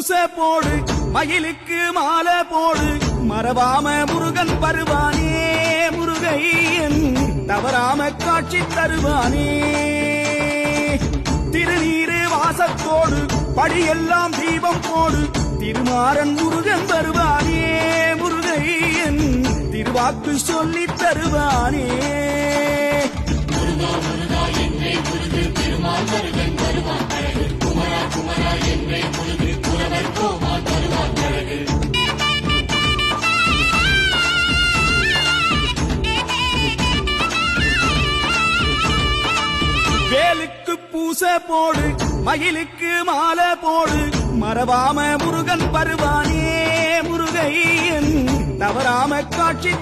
பூசை போடு மயிலுக்கு மாலை போடு மறவாம முருகன் வருவானே முருகையன் தவறாம காட்சி தருவானே திருநீரு வாசத்தோடு படியெல்லாம் தீபம் போடு திருமாறன் முருகன் வருவானே முருகையன் திருவாக்கு சொல்லி தருவானே வேலுக்கு பூசை போடு மயிலுக்கு மாலை போடு மறவாம முருகன் வருவானே முருகையன் தவறாம காட்சி